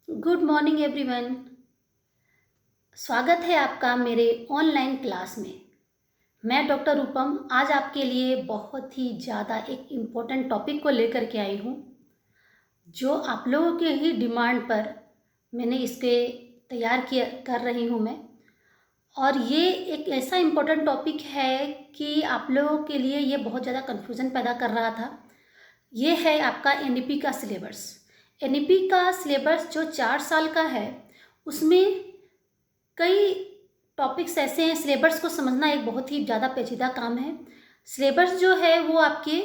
Good morning everyone. स्वागत है आपका मेरे ऑनलाइन क्लास में। मैं डॉक्टर रूपम आज आपके लिए बहुत ही ज़्यादा एक इम्पोर्टेंट टॉपिक को लेकर के आई हूँ, जो आप लोगों के ही डिमांड पर मैंने इसके तैयार किया कर रही हूँ मैं। और ये एक ऐसा इम्पोर्टेंट टॉपिक है कि आप लोगों के लिए ये बहुत ज़्यादा कन्फ्यूज़न पैदा कर रहा था। ये है आपका एनईपी का सिलेबस। एनईपी का सिलेबस जो 4 साल का है, उसमें कई टॉपिक्स ऐसे हैं। सिलेबस को समझना एक बहुत ही ज़्यादा पेचीदा काम है। सिलेबस जो है वो आपके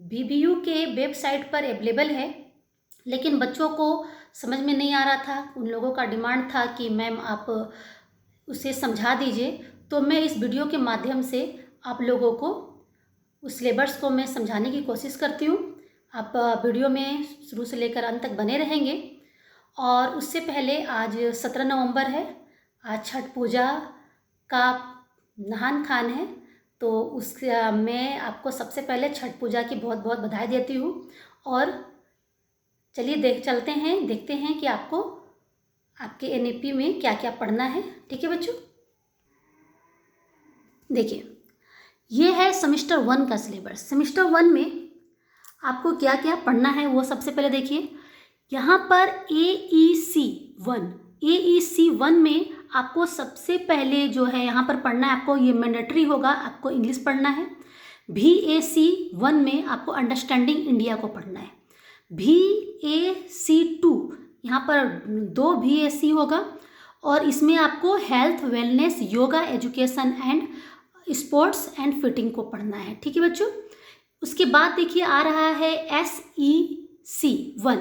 बीबीयू के वेबसाइट पर अवेलेबल है, लेकिन बच्चों को समझ में नहीं आ रहा था। उन लोगों का डिमांड था कि मैम आप उसे समझा दीजिए, तो मैं इस वीडियो के माध्यम से आप लोगों को उस सिलेबस को मैं समझाने की कोशिश करती हूँ। आप वीडियो में शुरू से लेकर अंत तक बने रहेंगे। और उससे पहले आज 17 नवंबर है, आज छठ पूजा का नहान खान है, तो उसका मैं आपको सबसे पहले छठ पूजा की बहुत बहुत बधाई देती हूँ। और चलिए देखते हैं कि आपको आपके एनईपी में क्या क्या पढ़ना है। ठीक है बच्चों, देखिए ये है सेमेस्टर 1 का सिलेबस। सेमेस्टर 1 में आपको क्या क्या पढ़ना है वो सबसे पहले देखिए। यहाँ पर AEC 1 में आपको सबसे पहले जो है यहाँ पर पढ़ना है, आपको ये मैंडेटरी होगा, आपको इंग्लिश पढ़ना है। VAC 1 में आपको अंडरस्टैंडिंग इंडिया को पढ़ना है। VAC 2 यहाँ पर 2 VAC होगा, और इसमें आपको health, wellness, yoga, education and sports and fitting को पढ़ना है। ठीक है बच्चों, उसके बाद देखिए आ रहा है SEC 1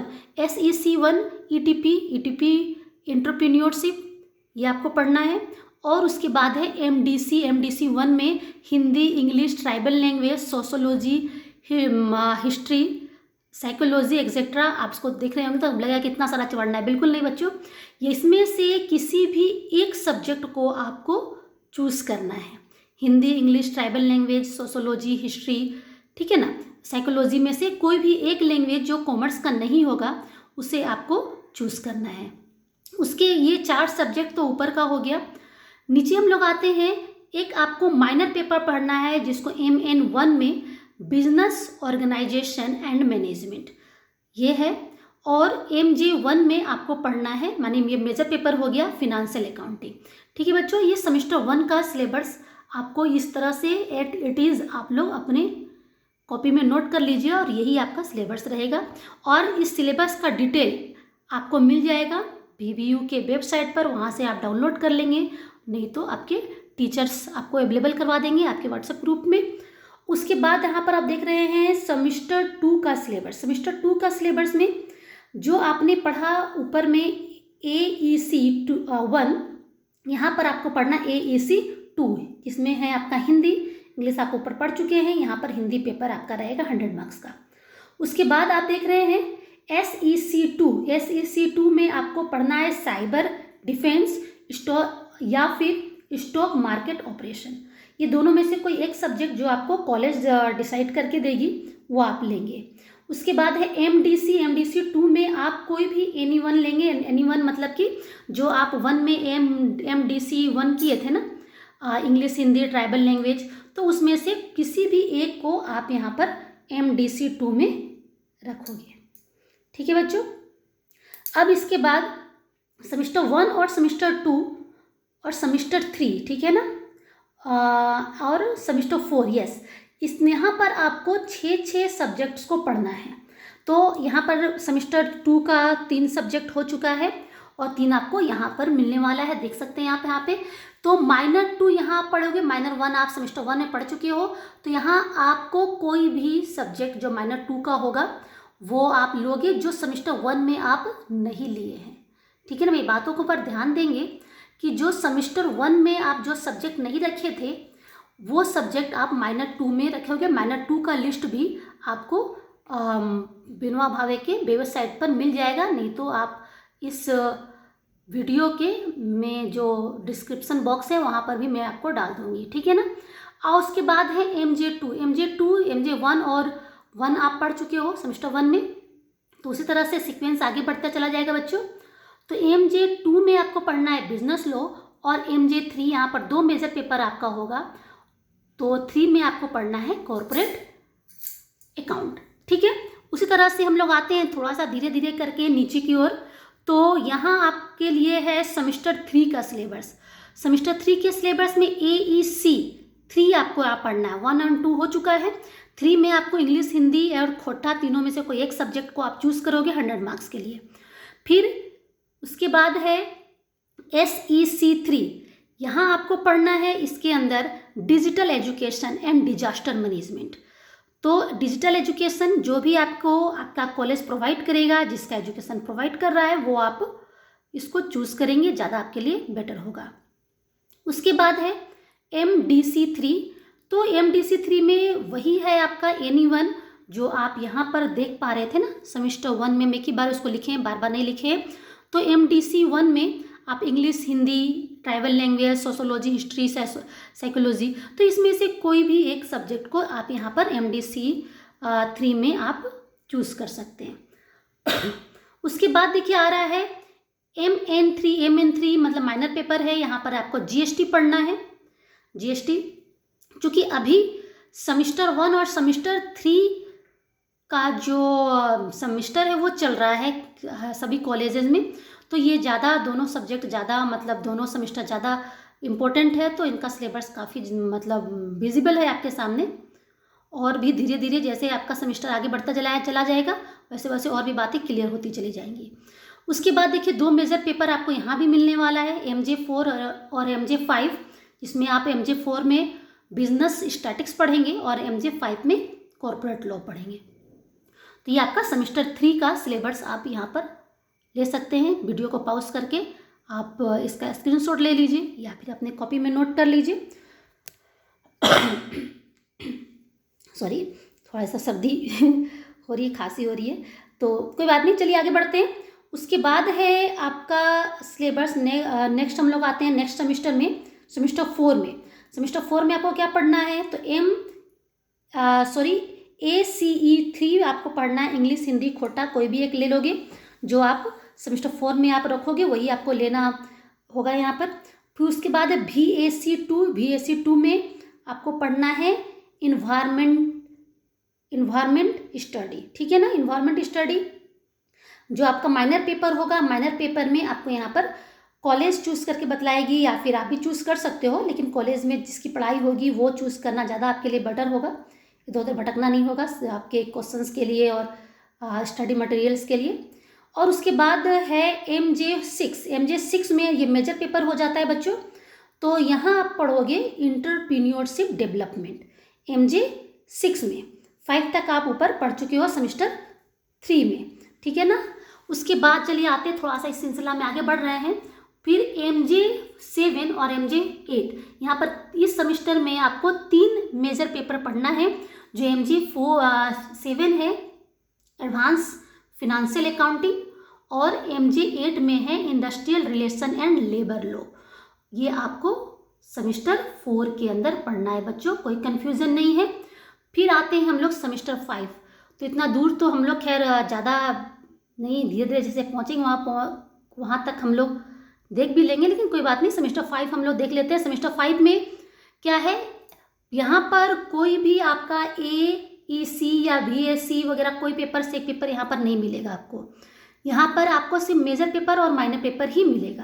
ETP एंटरप्रेन्योरशिप, ये आपको पढ़ना है। और उसके बाद है MDC 1 में Hindi, English, tribal language, sociology, history, psychology etcetera. आप इसको देख रहे होंगे तो लगेगा कितना सारा पढ़ना है। बिल्कुल नहीं बच्चों, ये इसमें से किसी भी एक सब्जेक्ट को आपको चूज़ करना है। Hindi, English, tribal language, sociology, history, ठीक है ना, साइकोलॉजी में से कोई भी एक लैंग्वेज जो कॉमर्स का नहीं होगा उसे आपको चूज़ करना है। उसके ये 4 सब्जेक्ट तो ऊपर का हो गया। नीचे हम लोग आते हैं, एक आपको माइनर पेपर पढ़ना है जिसको MN 1 में बिजनेस ऑर्गेनाइजेशन एंड मैनेजमेंट ये है। और MJ 1 में आपको पढ़ना है, माने ये मेजर पेपर हो गया, फिनेंशियल अकाउंटिंग। ठीक है बच्चों, ये सेमेस्टर 1 का सिलेबस आपको इस तरह से इट इज़ आप लोग अपने कॉपी में नोट कर लीजिए, और यही आपका सिलेबस रहेगा। और इस सिलेबस का डिटेल आपको मिल जाएगा BBU के वेबसाइट पर, वहाँ से आप डाउनलोड कर लेंगे, नहीं तो आपके टीचर्स आपको अवेलेबल करवा देंगे आपके व्हाट्सएप ग्रुप में। उसके बाद यहाँ पर आप देख रहे हैं सेमेस्टर 2 का सिलेबस। सेमेस्टर 2 का सिलेबस में जो आपने पढ़ा ऊपर में AEC 1, यहाँ पर आपको पढ़ना AEC 2, इसमें है आपका हिंदी, इंग्लिश आप ऊपर पढ़ चुके हैं। यहाँ पर हिंदी पेपर आपका रहेगा 100 मार्क्स का। उसके बाद आप देख रहे हैं SEC 2 में आपको पढ़ना है साइबर डिफेंस, स्टॉक या फिर स्टॉक मार्केट ऑपरेशन। ये दोनों में से कोई एक सब्जेक्ट जो आपको कॉलेज डिसाइड करके देगी वो आप लेंगे। उसके बाद है MDC 2 में आप कोई भी एनी वन लेंगे। एनी वन मतलब कि जो आप 1 में MDC 1 किए थे ना, इंग्लिश, हिंदी, ट्राइबल लैंग्वेज, तो उसमें से किसी भी एक को आप यहाँ पर MDC 2 में रखोगे। ठीक है बच्चों, अब इसके बाद सेमेस्टर 1 और सेमेस्टर 2 और सेमेस्टर 3, ठीक है ना, और सेमेस्टर 4, यस, इस यहाँ पर आपको 6 सब्जेक्ट्स को पढ़ना है। तो यहाँ पर सेमेस्टर 2 का 3 सब्जेक्ट हो चुका है, और 3 आपको यहाँ पर मिलने वाला है, देख सकते हैं यहाँ पे। तो माइनर 2 यहाँ आप पढ़ोगे, माइनर 1 आप सेमेस्टर 1 में पढ़ चुके हो, तो यहाँ आपको कोई भी सब्जेक्ट जो माइनर 2 का होगा वो आप लोगे जो सेमेस्टर 1 में आप नहीं लिए हैं। ठीक है ना, मेरी बातों के ऊपर ध्यान देंगे कि जो सेमेस्टर 1 में आप जो सब्जेक्ट नहीं रखे थे वो सब्जेक्ट आप माइनर 2 में रखोगे। माइनर 2 का लिस्ट भी आपको बिनवा भावे के वेबसाइट पर मिल जाएगा, नहीं तो आप इस वीडियो के में जो डिस्क्रिप्शन बॉक्स है वहाँ पर भी मैं आपको डाल दूँगी। ठीक है ना। और उसके बाद है MJ 1 और 1 आप पढ़ चुके हो सेमेस्टर 1 में, तो उसी तरह से सीक्वेंस आगे बढ़ता चला जाएगा बच्चों। तो MJ2 में आपको पढ़ना है बिजनेस लॉ, और MJ3 यहाँ पर 2 मेजर पेपर आपका होगा, तो 3 में आपको पढ़ना है कॉर्पोरेट अकाउंट। ठीक है, उसी तरह से हम लोग आते हैं थोड़ा सा धीरे धीरे करके नीचे की ओर। तो यहाँ आपके लिए है सेमेस्टर 3 का सिलेबस। सेमेस्टर 3 के सिलेबस में AEC 3 आपको यहाँ पढ़ना है। 1 और 2 हो चुका है। 3 में आपको इंग्लिश, हिंदी और खोटा तीनों में से कोई एक सब्जेक्ट को आप चूज़ करोगे 100 मार्क्स के लिए। फिर उसके बाद है SEC 3, यहाँ आपको पढ़ना है इसके अंदर digital education and disaster management. तो डिजिटल एजुकेशन जो भी आपको आपका कॉलेज प्रोवाइड करेगा, जिसका एजुकेशन प्रोवाइड कर रहा है, वो आप इसको चूज़ करेंगे, ज़्यादा आपके लिए बेटर होगा। उसके बाद है MDC 3। तो MDC 3 में वही है आपका NE1 जो आप यहाँ पर देख पा रहे थे ना सेमेस्टर 1 में। मैं की बार उसको लिखे हैं, बार बार नहीं लिखे हैं। तो MDC 1 में आप English, Hindi, tribal language, sociology, history, psychology, तो इसमें से कोई भी एक सब्जेक्ट को आप यहाँ पर MDC 3 में आप चूज़ कर सकते हैं। उसके बाद देखिए आ रहा है MN3 मतलब माइनर पेपर है। यहाँ पर आपको GST पढ़ना है। GST चूँकि अभी सेमेस्टर 1 और सेमेस्टर 3 का जो सेमेस्टर है वो चल रहा है सभी कॉलेजेस में, तो ये ज़्यादा दोनों सब्जेक्ट ज़्यादा मतलब दोनों सेमेस्टर ज़्यादा इम्पोर्टेंट है। तो इनका सिलेबस काफ़ी मतलब विजिबल है आपके सामने, और भी धीरे धीरे जैसे आपका सेमेस्टर आगे बढ़ता चला जाएगा वैसे वैसे और भी बातें क्लियर होती चली जाएंगी। उसके बाद देखिए 2 मेजर पेपर आपको यहाँ भी मिलने वाला है, MJ4 और MJ5, जिसमें आप MJ4 में बिजनेस स्टैटिक्स पढ़ेंगे और MJ5 में कॉर्पोरेट लॉ पढ़ेंगे। तो ये आपका सेमेस्टर 3 का सिलेबस आप यहाँ पर ले सकते हैं। वीडियो को पॉज करके आप इसका स्क्रीनशॉट ले लीजिए या फिर अपने कॉपी में नोट कर लीजिए। सॉरी, थोड़ा सा सर्दी हो रही है, खांसी हो रही है, तो कोई बात नहीं, चलिए आगे बढ़ते हैं। उसके बाद है आपका सिलेबस नेक्स्ट हम लोग आते हैं नेक्स्ट सेमेस्टर में, सेमेस्टर 4 में। सेमेस्टर 4 में आपको क्या पढ़ना है? तो ACE 3 आपको पढ़ना है। इंग्लिश, हिंदी, खोटा कोई भी एक ले लोगे, जो आप सेमेस्टर 4 में आप रखोगे वही आपको लेना होगा यहाँ पर। फिर उसके बाद है VAC 2 में आपको पढ़ना है इन्वायरमेंट स्टडी। ठीक है ना, इन्वायरमेंट स्टडी जो आपका माइनर पेपर होगा। माइनर पेपर में आपको यहाँ पर कॉलेज चूज़ करके बतलाएगी, या फिर आप भी चूज़ कर सकते हो, लेकिन कॉलेज में जिसकी पढ़ाई होगी वो चूज़ करना ज़्यादा आपके लिए बेटर होगा। इधर उधर भटकना नहीं होगा आपके क्वेश्चंस के लिए और स्टडी मटेरियल्स के लिए। और उसके बाद है MJ6 में ये मेजर पेपर हो जाता है बच्चों। तो यहाँ आप पढ़ोगे एंटरप्रेन्योरशिप डेवलपमेंट MJ6 में। 5 तक आप ऊपर पढ़ चुके हो सेमेस्टर 3 में, ठीक है ना। उसके बाद चलिए आते थोड़ा सा इस सिलसिला में आगे बढ़ रहे हैं। फिर MJ7 और MJ8, यहाँ पर इस सेमेस्टर में आपको 3 मेजर पेपर पढ़ना है। जो MJ7 है एडवांस फिनेंशियल अकाउंटिंग, और MJ8 में है industrial relation and labour law. ये आपको सेमेस्टर 4 के अंदर पढ़ना है बच्चों, कोई कन्फ्यूज़न नहीं है। फिर आते हैं हम लोग सेमेस्टर 5। तो इतना दूर तो हम लोग खैर ज़्यादा नहीं, धीरे धीरे जैसे पहुँचेंगे वहाँ तक हम लोग देख भी लेंगे, लेकिन कोई बात नहीं। सेमेस्टर 5 हम लोग देख लेते हैं। सेमेस्टर 5 में क्या है, यहाँ पर कोई भी आपका AEC या VAC वगैरह कोई पेपर से एक पेपर यहाँ पर नहीं मिलेगा आपको। यहाँ पर आपको सिर्फ मेजर पेपर और माइनर पेपर ही मिलेगा।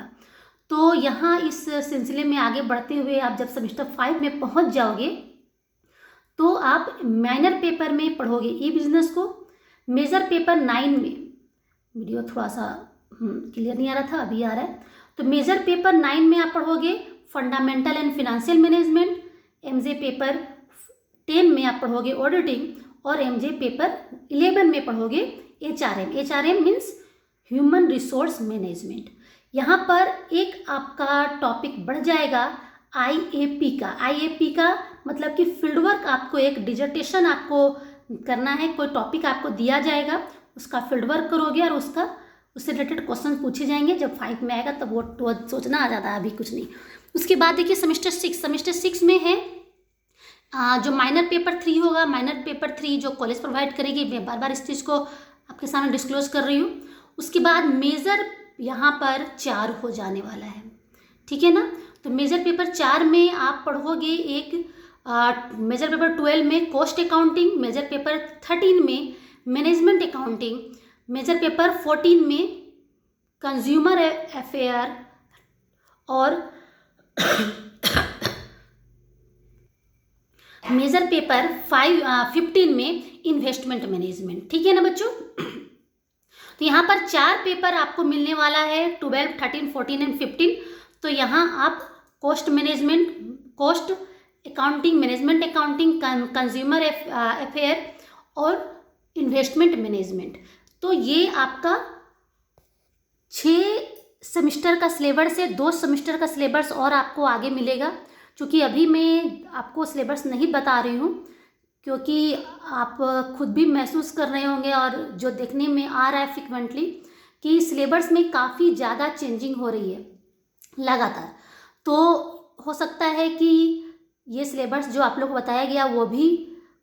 तो यहाँ इस सिलसिले में आगे बढ़ते हुए आप जब सेमेस्टर 5 में पहुँच जाओगे तो आप माइनर पेपर में पढ़ोगे बिजनेस को। मेजर पेपर 9 में, वीडियो थोड़ा सा क्लियर नहीं आ रहा था, अभी आ रहा है। तो मेजर पेपर 9 में आप पढ़ोगे fundamental and financial management. MJ paper 10 में आप पढ़ोगे ऑडिटिंग, और MJ पेपर 11 में पढ़ोगे HRM means human resource management. यहाँ पर एक आपका टॉपिक बढ़ जाएगा IAP का मतलब कि फील्ड वर्क। आपको एक डिजर्टेशन आपको करना है, कोई टॉपिक आपको दिया जाएगा, उसका फील्ड वर्क करोगे और उससे रिलेटेड क्वेश्चन पूछे जाएंगे। जब 5 में आएगा तब वो सोचना आ जाता है, अभी कुछ नहीं। उसके बाद देखिए सेमेस्टर 6 में है जो माइनर पेपर 3 होगा। माइनर पेपर 3 जो कॉलेज प्रोवाइड करेगी, मैं बार बार इस चीज़ को आपके सामने डिस्क्लोज कर रही हूँ। उसके बाद मेजर यहाँ पर 4 हो जाने वाला है, ठीक है ना। तो मेजर पेपर 4 में आप पढ़ोगे एक मेजर पेपर 12 में कॉस्ट अकाउंटिंग, मेजर पेपर 13 में मैनेजमेंट अकाउंटिंग, मेजर पेपर 14 में कंज्यूमर अफेयर और मेजर पेपर 15 में इन्वेस्टमेंट मैनेजमेंट, ठीक है ना बच्चों। तो यहाँ पर 4 पेपर आपको मिलने वाला है 12, 13, 14 एंड 15। तो यहाँ आप cost management, cost accounting, management accounting, consumer affair और इन्वेस्टमेंट मैनेजमेंट, तो ये आपका 6 सेमेस्टर का सिलेबस है। 2 सेमेस्टर का सिलेबस और आपको आगे मिलेगा, क्योंकि अभी मैं आपको सिलेबस नहीं बता रही हूँ, क्योंकि आप खुद भी महसूस कर रहे होंगे और जो देखने में आ रहा है फ्रिक्वेंटली कि सिलेबस में काफ़ी ज़्यादा चेंजिंग हो रही है लगातार। तो हो सकता है कि ये सिलेबस जो आप लोग को बताया गया वो भी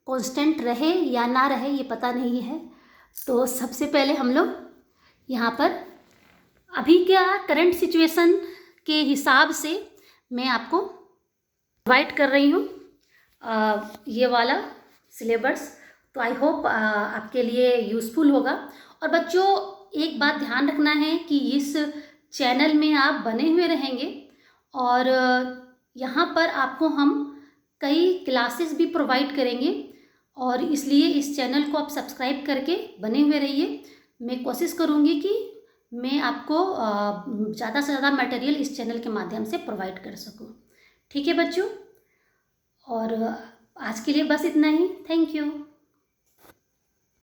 कांस्टेंट रहे या ना रहे, ये पता नहीं है। तो सबसे पहले हम लोग यहाँ पर अभी क्या करंट सिचुएशन के हिसाब से मैं आपको प्रोवाइड कर रही हूँ ये वाला सिलेबस। तो आई होप आपके लिए यूज़फुल होगा। और बच्चों एक बात ध्यान रखना है कि इस चैनल में आप बने हुए रहेंगे और यहाँ पर आपको हम कई क्लासेस भी प्रोवाइड करेंगे, और इसलिए इस चैनल को आप सब्सक्राइब करके बने हुए रहिए। मैं कोशिश करूँगी कि मैं आपको ज़्यादा से ज़्यादा मटेरियल इस चैनल के माध्यम से प्रोवाइड कर सकूँ, ठीक है बच्चों। और आज के लिए बस इतना ही। Thank you.